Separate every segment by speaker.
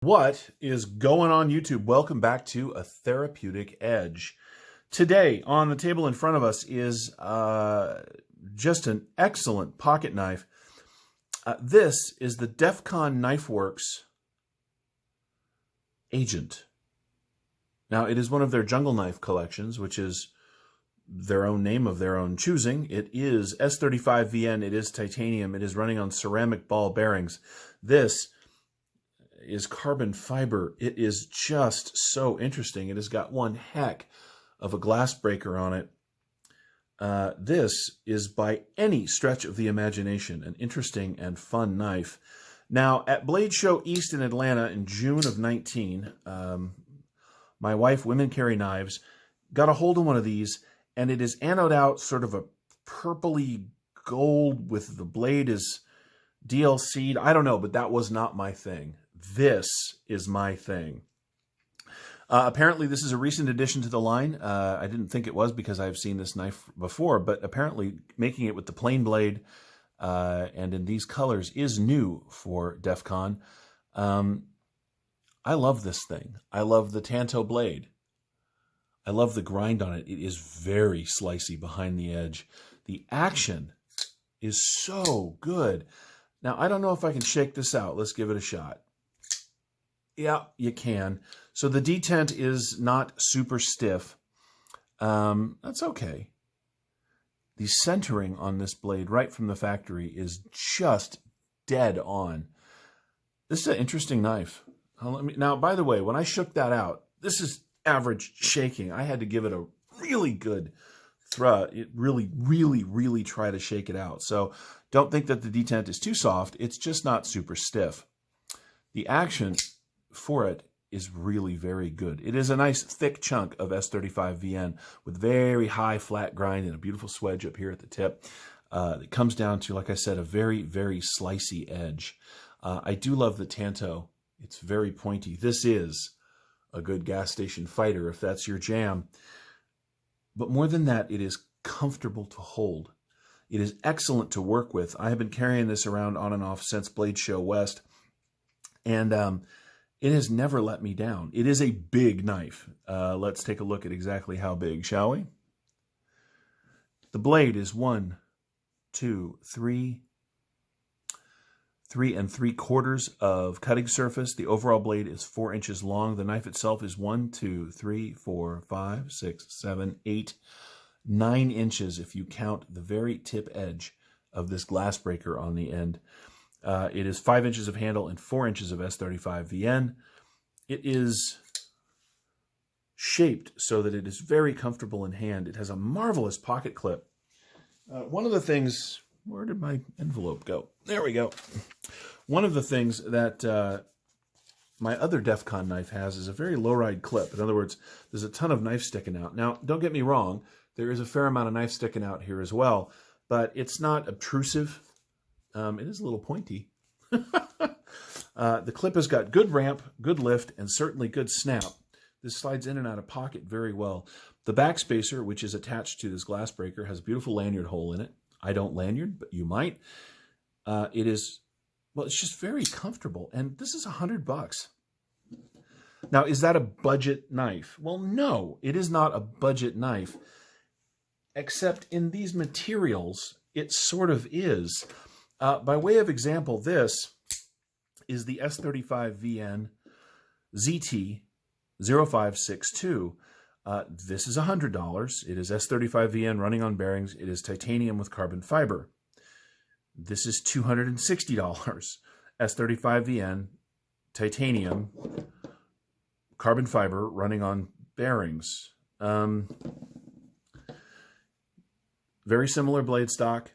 Speaker 1: What is going on YouTube? Welcome back to A Therapeutic Edge. Today on the table in front of us is just an excellent pocket knife. This is the Defcon Knife Works Agent. Now, it is one of their jungle knife collections, which is their own name of their own choosing. It is S35VN, it is titanium, it is running on ceramic ball bearings. This is carbon fiber. It is just so interesting. It has got one heck of a glass breaker on it. This is, by any stretch of the imagination, an interesting and fun knife. Now, at Blade Show East in Atlanta in June of 19, my wife, Women Carry Knives, got a hold of one of these, and it is anoded out sort of a purpley gold with the blade is DLC'd. I don't know, but that was not my thing. This is my thing. Apparently, this is a recent addition to the line. I didn't think it was because I've seen this knife before, but apparently making it with the plain blade and in these colors is new for Defcon. I love this thing. I love the Tanto blade. I love the grind on it. It is very slicey behind the edge. The action is so good. Now, I don't know if I can shake this out. Let's give it a shot. Yeah, you can. So the detent is not super stiff. That's okay. The centering on this blade right from the factory is just dead on. This is an interesting knife. Now, by the way, when I shook that out, this is average shaking. I had to give it a really good thrust. It really try to shake it out. So don't think that the detent is too soft. It's just not super stiff. The action for it is really very good. It is a nice thick chunk of S35VN with very high flat grind and a beautiful swedge up here at the tip. It comes down to, like I said, a very slicey edge. I do love the Tanto. It's very pointy. This is a good gas station fighter if that's your jam. But more than that, it is comfortable to hold. It is excellent to work with. I have been carrying this around on and off since Blade Show West, and it has never let me down. It is a big knife. Let's take a look at exactly how big, shall we? The blade is 3 3/4 of cutting surface. The overall blade is 4 inches long. The knife itself is 1, 2, 3, 4, 5, 6, 7, 8, 9 inches if you count the very tip edge of this glass breaker on the end. It is 5 inches of handle and 4 inches of S35VN. It is shaped so that it is very comfortable in hand. It has a marvelous pocket clip. One of the things, where did my envelope go? There we go. One of the things that my other Defcon knife has is a very low-ride clip. In other words, there's a ton of knife sticking out. Now, don't get me wrong. There is a fair amount of knife sticking out here as well, but it's not obtrusive. It is a little pointy. The clip has got good ramp, good lift, and certainly good snap. This slides in and out of pocket very well. The back spacer, which is attached to this glass breaker, has a beautiful lanyard hole in it. I don't lanyard, but you might. It's just very comfortable. And this is $100. Now, is that a budget knife? Well, no, it is not a budget knife. Except in these materials, it sort of is. By way of example, this is the S35VN ZT 0562. This is $100. It is S35VN running on bearings. It is titanium with carbon fiber. This is $260. S35VN titanium carbon fiber running on bearings. Very similar blade stock.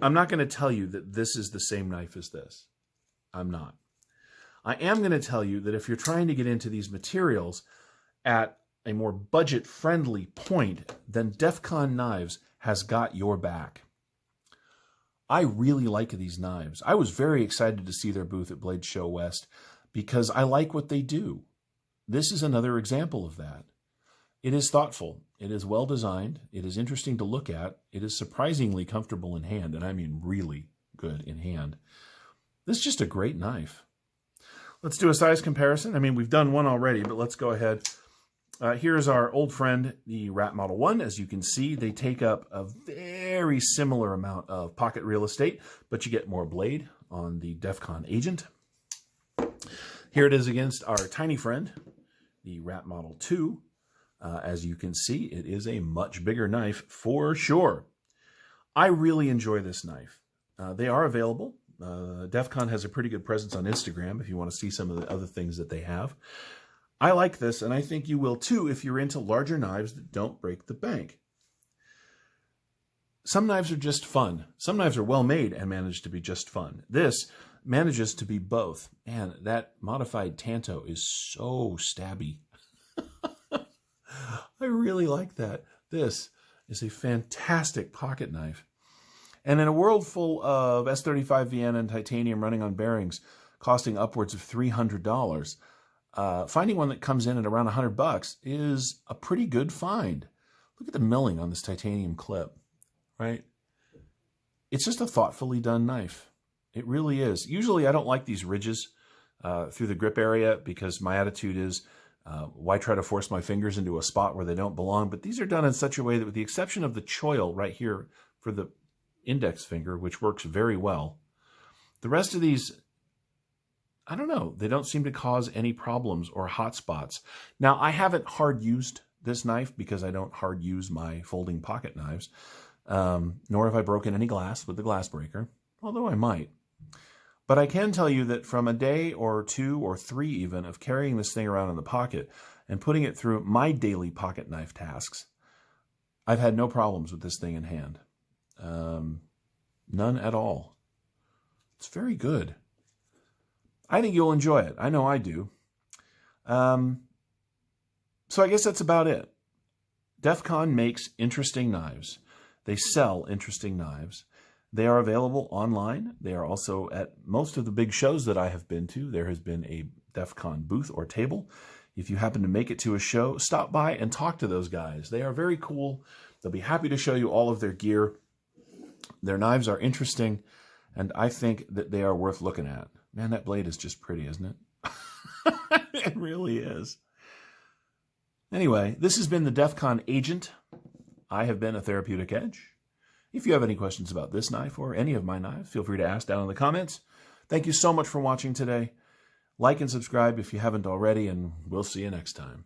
Speaker 1: I'm not going to tell you that this is the same knife as this. I'm not. I am going to tell you that if you're trying to get into these materials at a more budget-friendly point, then Defcon Knives has got your back. I really like these knives. I was very excited to see their booth at Blade Show West because I like what they do. This is another example of that. It is thoughtful. It is well designed. It is interesting to look at. It is surprisingly comfortable in hand, and I mean really good in hand. This is just a great knife. Let's do a size comparison. I mean, we've done one already, but let's go ahead. Here's our old friend, the Rat Model 1. As you can see, they take up a very similar amount of pocket real estate, but you get more blade on the Defcon Agent. Here it is against our tiny friend, the Rat Model 2. As you can see, it is a much bigger knife for sure. I really enjoy this knife. They are available. Defcon has a pretty good presence on Instagram if you want to see some of the other things that they have. I like this, and I think you will too if you're into larger knives that don't break the bank. Some knives are just fun. Some knives are well made and manage to be just fun. This manages to be both. And that modified Tanto is so stabby. I really like that. This is a fantastic pocket knife. And in a world full of S35 Vienna and titanium running on bearings costing upwards of $300, finding one that comes in at around $100 is a pretty good find. Look at the milling on this titanium clip, right? It's just a thoughtfully done knife. It really is. Usually I don't like these ridges through the grip area because my attitude is, why try to force my fingers into a spot where they don't belong? But these are done in such a way that with the exception of the choil right here for the index finger, which works very well, the rest of these, I don't know, they don't seem to cause any problems or hot spots. Now, I haven't hard used this knife because I don't hard use my folding pocket knives, nor have I broken any glass with the glass breaker, although I might. But I can tell you that from a day or 2 or 3 even of carrying this thing around in the pocket and putting it through my daily pocket knife tasks, I've had no problems with this thing in hand. None at all. It's very good. I think you'll enjoy it. I know I do. So I guess that's about it. Defcon makes interesting knives. They sell interesting knives. They are available online. They are also at most of the big shows that I have been to. There has been a Defcon booth or table. If you happen to make it to a show, stop by and talk to those guys. They are very cool. They'll be happy to show you all of their gear. Their knives are interesting, and I think that they are worth looking at. Man, that blade is just pretty, isn't it? It really is. Anyway, this has been the Defcon Agent. I have been a Therapeutic Edge. If you have any questions about this knife or any of my knives, feel free to ask down in the comments. Thank you so much for watching today. Like and subscribe if you haven't already, and we'll see you next time.